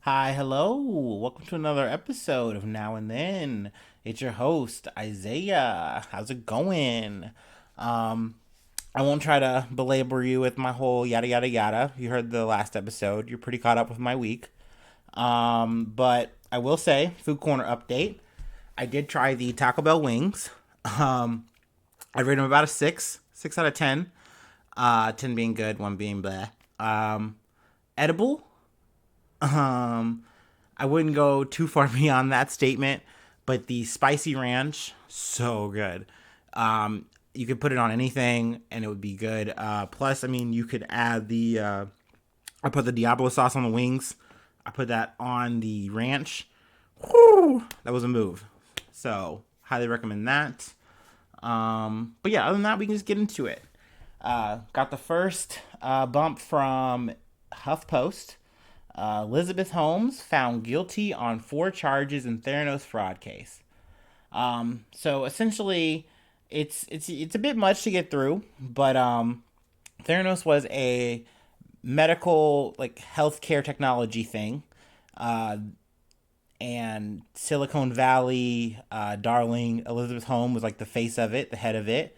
Hi, hello. Welcome to another episode of Now and Then. It's your host, Isaiah. How's it going? Um, I won't try to belabor you with my whole yada yada yada. You heard the last episode. You're pretty caught up with my week. But I will say, food corner update. I did try the Taco Bell wings. Um, I rate them about a 6 out of 10. 10 being good, 1 being bleh. Edible. Um, I wouldn't go too far beyond that statement, but the spicy ranch, so good. You could put it on anything and it would be good. Plus, I mean, you could add I put the Diablo sauce on the wings. I put that on the ranch. Whew, that was a move. So, highly recommend that. But yeah, other than that, we can just get into it. Got the first bump from HuffPost. Elizabeth Holmes found guilty on 4 charges in Theranos fraud case. So essentially, it's a bit much to get through, but Theranos was a medical like healthcare technology thing, uh, and Silicon Valley darling Elizabeth Holmes was like the face of it, the head of it.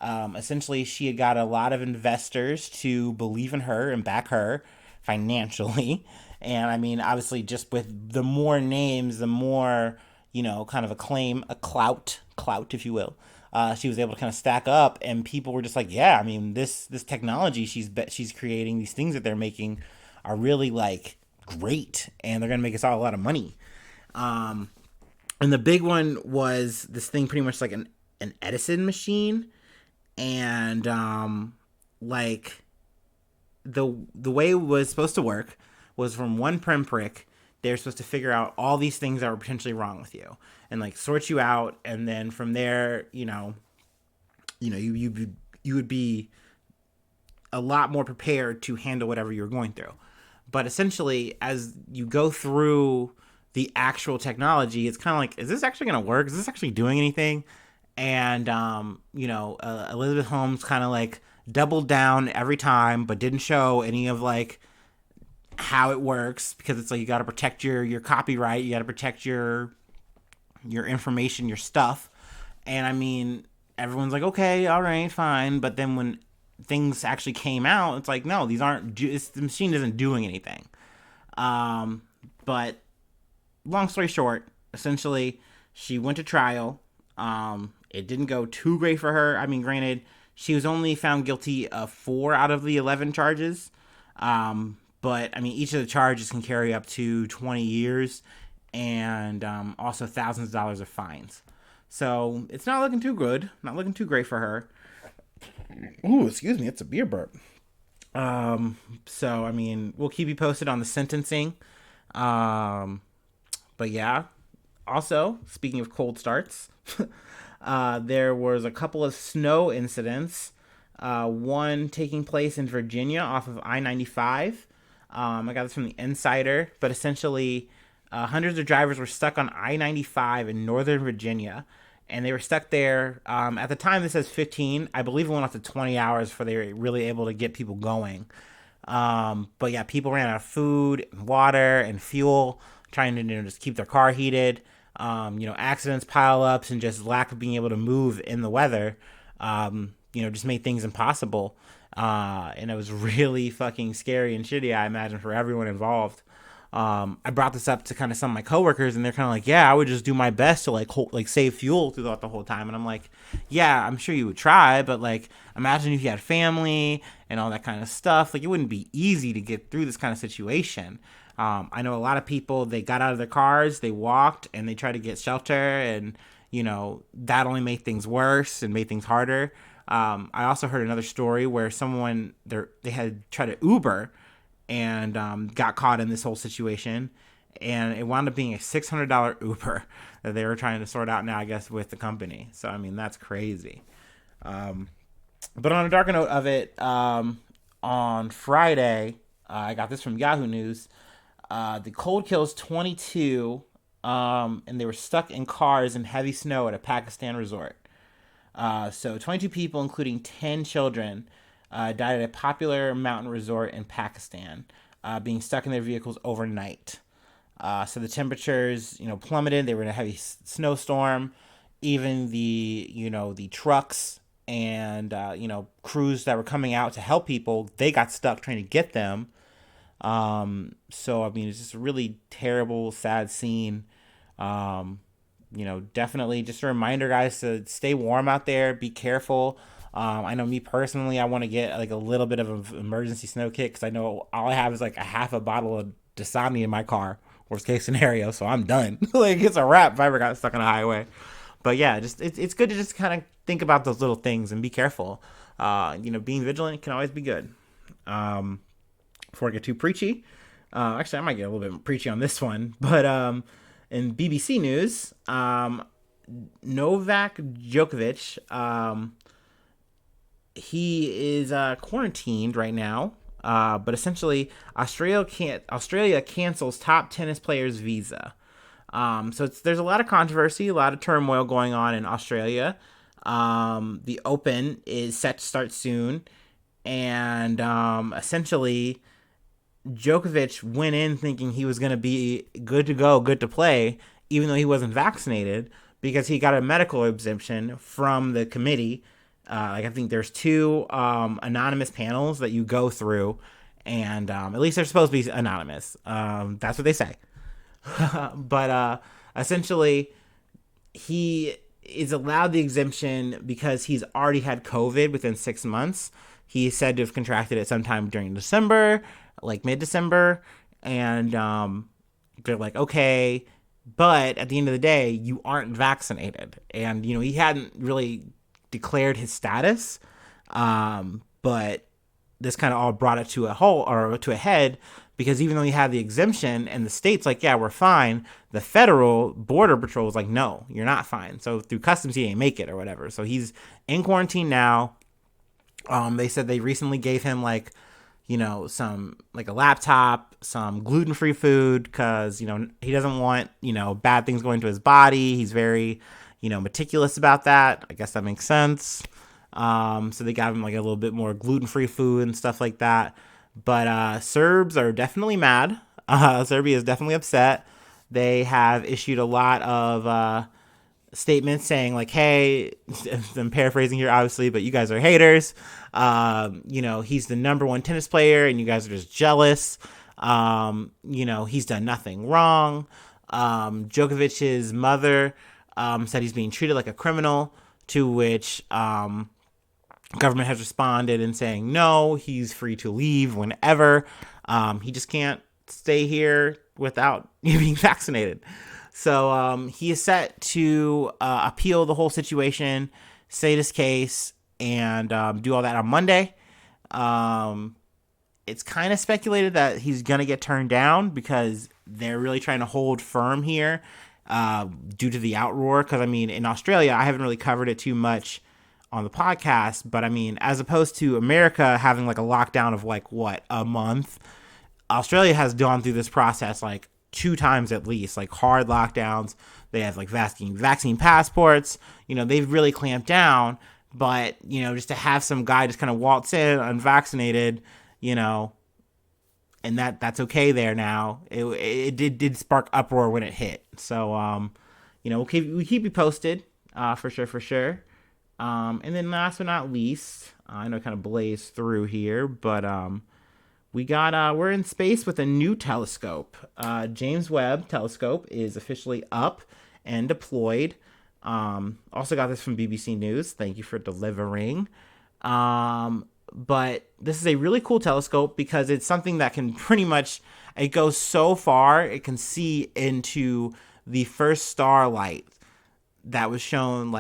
Essentially, she had got a lot of investors to believe in her and back her financially. And I mean, obviously, just with the more names, the more, kind of acclaim, a clout, if you will. She was able to kind of stack up, and people were just like, yeah, I mean, this technology she's creating, these things that they're making, are really like great, and they're gonna make us all a lot of money. Um, and the big one was this thing, pretty much like an Edison machine, and like the way it was supposed to work was from one pinprick. They're supposed to figure out all these things that were potentially wrong with you, and like sort you out, and then from there, you would be a lot more prepared to handle whatever you're going through. But essentially, as you go through the actual technology, it's kind of like, is this actually going to work? Is this actually doing anything? And Elizabeth Holmes kind of like doubled down every time, but didn't show any of like how it works, because it's like you got to protect your copyright, you got to protect your information, your stuff. And I mean, everyone's like, okay, all right, fine. But then when things actually came out, it's like, no, these aren't. The machine isn't doing anything. Um, but long story short, essentially, she went to trial. It didn't go too great for her. I mean, granted, she was only found guilty of 4 out of the 11 charges. But I mean, each of the charges can carry up to 20 years, and also thousands of dollars of fines. So it's not looking too good. Not looking too great for her. Ooh, excuse me, it's a beer burp. So I mean, we'll keep you posted on the sentencing. Um, but yeah. Also, speaking of cold starts, there was a couple of snow incidents. One taking place in Virginia off of I-95. I got this from the Insider, but essentially, hundreds of drivers were stuck on I-95 in Northern Virginia, and they were stuck there. At the time, this says 15. I believe it went up to 20 hours before they were really able to get people going. But yeah, people ran out of food, and water, and fuel, trying to just keep their car heated. Accidents, pile ups, and just lack of being able to move in the weather. Just made things impossible. And it was really fucking scary and shitty, I imagine, for everyone involved. I brought this up to kind of some of my coworkers, and they're kind of like, "Yeah, I would just do my best to like save fuel throughout the whole time." And I'm like, "Yeah, I'm sure you would try, but like, imagine if you had family and all that kind of stuff. Like, it wouldn't be easy to get through this kind of situation." I know a lot of people, they got out of their cars, they walked, and they tried to get shelter, and that only made things worse and made things harder. I also heard another story where someone they had tried to Uber, and got caught in this whole situation, and it wound up being a $600 Uber that they were trying to sort out now, I guess, with the company. So I mean, that's crazy. But on a darker note of it, on Friday, I got this from Yahoo News. The cold kills 22, and they were stuck in cars in heavy snow at a Pakistan resort. So 22 people, including 10 children, died at a popular mountain resort in Pakistan, being stuck in their vehicles overnight. So the temperatures, plummeted. They were in a heavy snowstorm. Even the trucks and crews that were coming out to help people, they got stuck trying to get them. So I mean, it's just a really terrible, sad scene. Um, Definitely just a reminder, guys, to stay warm out there. Be careful. I know me personally, I want to get like a little bit of an emergency snow kit because I know all I have is like a half a bottle of Dasani in my car. Worst case scenario, so I'm done. Like it's a wrap if I ever got stuck on a highway. But yeah, just it's good to just kind of think about those little things and be careful. Being vigilant can always be good. Before I get too preachy, actually I might get a little bit preachy on this one, but in BBC News, Novak Djokovic, he is quarantined right now. But essentially, Australia cancels top tennis players' visa. So there's a lot of controversy, a lot of turmoil going on in Australia. The Open is set to start soon, and essentially, Djokovic went in thinking he was going to be good to go, good to play, even though he wasn't vaccinated, because he got a medical exemption from the committee. I think there's two anonymous panels that you go through, and at least they're supposed to be anonymous. That's what they say. But essentially, he is allowed the exemption because he's already had COVID within 6 months. He's said to have contracted it sometime during December, like mid-December, and they're like, okay, but at the end of the day, you aren't vaccinated. And, he hadn't really declared his status, but this kind of all brought it to a head, because even though he had the exemption and the state's like, yeah, we're fine, the federal border patrol was like, no, you're not fine. So through customs, he didn't make it or whatever. So he's in quarantine now. They said they recently gave him some like a laptop, some gluten-free food, because, he doesn't want, bad things going to his body. He's very, meticulous about that. I guess that makes sense. So they got him like a little bit more gluten-free food and stuff like that. But Serbs are definitely mad. Serbia is definitely upset. They have issued a lot of statements saying like, hey, I'm paraphrasing here, obviously, but you guys are haters. He's the number one tennis player and you guys are just jealous. He's done nothing wrong. Djokovic's mother said he's being treated like a criminal, to which government has responded and saying, no, he's free to leave whenever. He just can't stay here without being vaccinated. So he is set to appeal the whole situation, state his case, and do all that on Monday. It's kind of speculated that he's going to get turned down because they're really trying to hold firm here due to the outroar. Because, in Australia, I haven't really covered it too much on the podcast, but as opposed to America having like a lockdown of a month, Australia has gone through this process like 2 times at least, like hard lockdowns. They have like vaccine passports. They've really clamped down, but just to have some guy just kind of waltz in unvaccinated, and that's okay there now. It did spark uproar when it hit. So we'll keep you posted for sure. And then last but not least, I know I kind of blazed through here, but we're in space with a new telescope. James Webb telescope is officially up and deployed. Also got this from BBC News. Thank you for delivering. But this is a really cool telescope because it's something that can it goes so far, it can see into the first starlight that was shown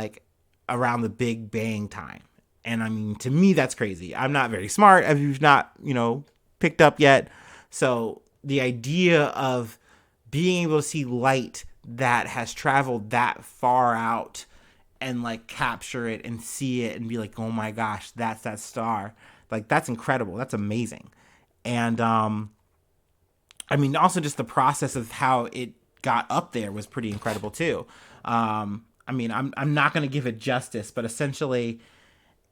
around the Big Bang time. And to me, that's crazy. I'm not very smart, as you've not, picked up yet. So the idea of being able to see light that has traveled that far out and capture it and see it and be like, oh my gosh, that's that star. That's incredible. That's amazing. And also just the process of how it got up there was pretty incredible too. I'm not going to give it justice, but essentially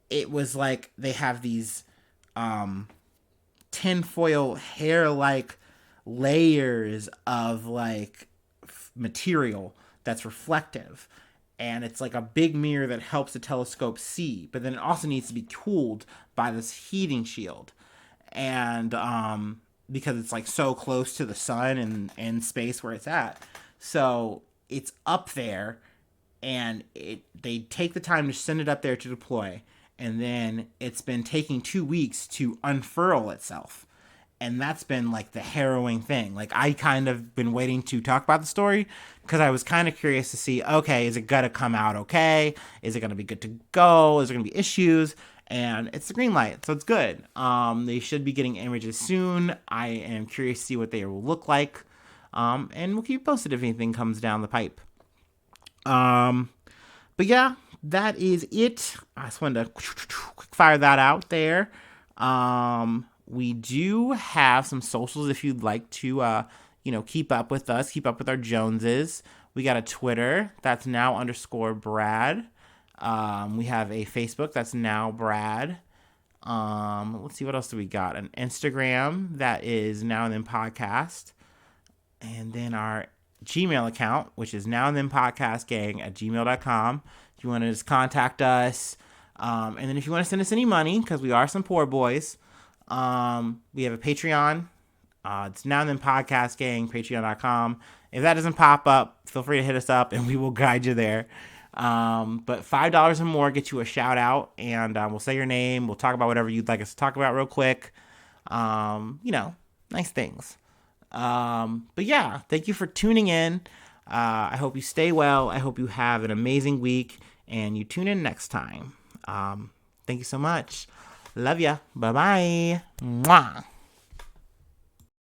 it was they have these tinfoil hair-like layers of like material that's reflective, and it's like a big mirror that helps the telescope see, but then it also needs to be cooled by this heating shield. And because it's like so close to the sun and space where it's at, so it's up there, and they take the time to send it up there to deploy, and then it's been taking 2 weeks to unfurl itself. And that's been like the harrowing thing. Like, I kind of been waiting to talk about the story because I was kind of curious to see, okay, is it gonna come out okay? Is it gonna be good to go? Is there gonna be issues? And it's the green light, so it's good. They should be getting images soon. I am curious to see what they will look like, and we'll keep you posted if anything comes down the pipe. But yeah, that is it. I just wanted to fire that out there. We do have some socials if you'd like to, keep up with us, keep up with our Joneses. We got a Twitter that's now_Brad. We have a Facebook that's now Brad. Let's see, what else do we got? An Instagram that is Now and Then Podcast. And then our Gmail account, which is nowandthenpodcastgang@gmail.com. If you want to just contact us. And then if you want to send us any money, because we are some poor boys, we have a Patreon. It's Now and Then Podcast Gang, patreon.com. If that doesn't pop up, feel free to hit us up and we will guide you there. But $5 or more gets you a shout out, and we'll say your name. We'll talk about whatever you'd like us to talk about real quick. Nice things. But yeah, thank you for tuning in. I hope you stay well. I hope you have an amazing week, and you tune in next time. Thank you so much. Love ya. Bye-bye. Mwah.